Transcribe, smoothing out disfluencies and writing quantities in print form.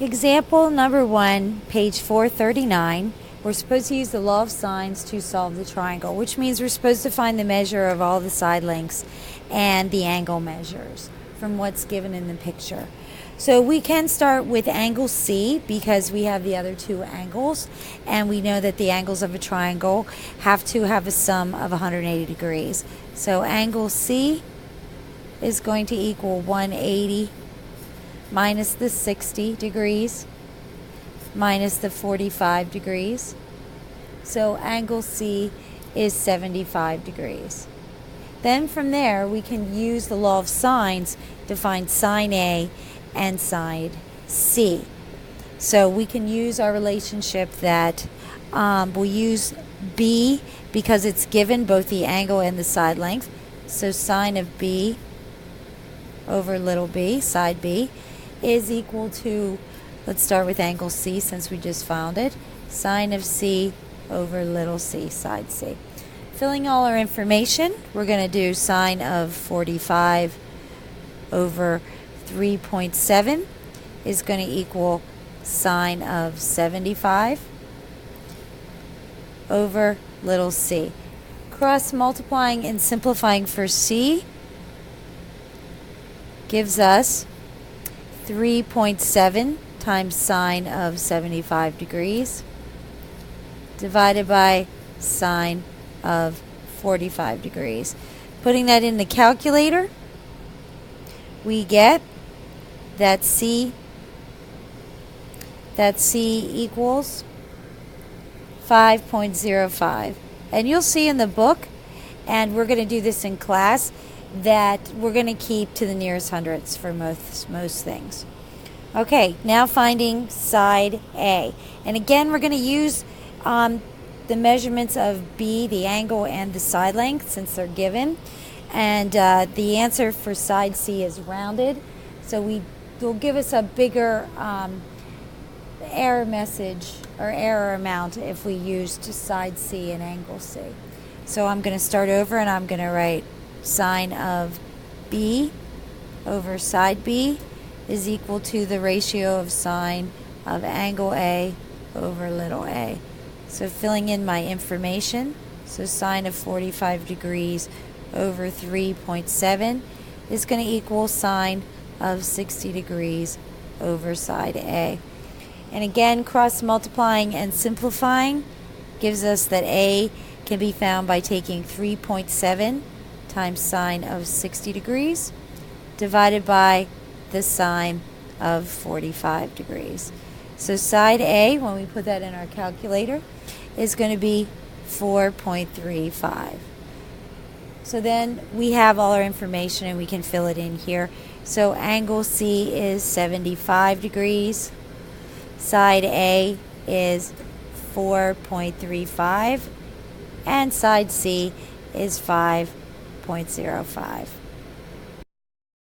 Example number 1, page 439. We're supposed to use the law of sines to solve the triangle, which means we're supposed to find the measure of all the side lengths and the angle measures from what's given in the picture. So we can start with angle C because we have the other two angles, and we know that the angles of a triangle have to have a sum of 180 degrees. So angle C is going to equal 180 minus the 60 degrees minus the 45 degrees. So angle C is 75 degrees. Then from there we can use the law of sines to find sine A and sine C. So we can use our relationship that we'll use B because it's given both the angle and the side length. So sine of B over little b, side B, is equal to, let's start with angle C since we just found it, sine of C over little c, side C. Filling all our information, we're going to do sine of 45 over 3.7 is going to equal sine of 75 over little c. Cross multiplying and simplifying for c gives us 3.7 times sine of 75 degrees divided by sine of 45 degrees. Putting that in the calculator, we get that C equals 5.05. And you'll see in the book, and we're going to do this in class, that we're going to keep to the nearest hundredths for most things. Okay, now finding side A. And again, we're going to use the measurements of B, the angle, and the side length since they're given. And the answer for side C is rounded. So will give us a bigger error message or error amount if we used side C and angle C. So I'm going to start over and I'm going to write sine of B over side B is equal to the ratio of sine of angle A over little a. So filling in my information, so sine of 45 degrees over 3.7 is going to equal sine of 60 degrees over side A. And again, cross multiplying and simplifying gives us that A can be found by taking 3.7 times sine of 60 degrees divided by the sine of 45 degrees. So side A, when we put that in our calculator, is going to be 4.35. So then we have all our information and we can fill it in here. So angle C is 75 degrees. Side A is 4.35. And side C is 5.05.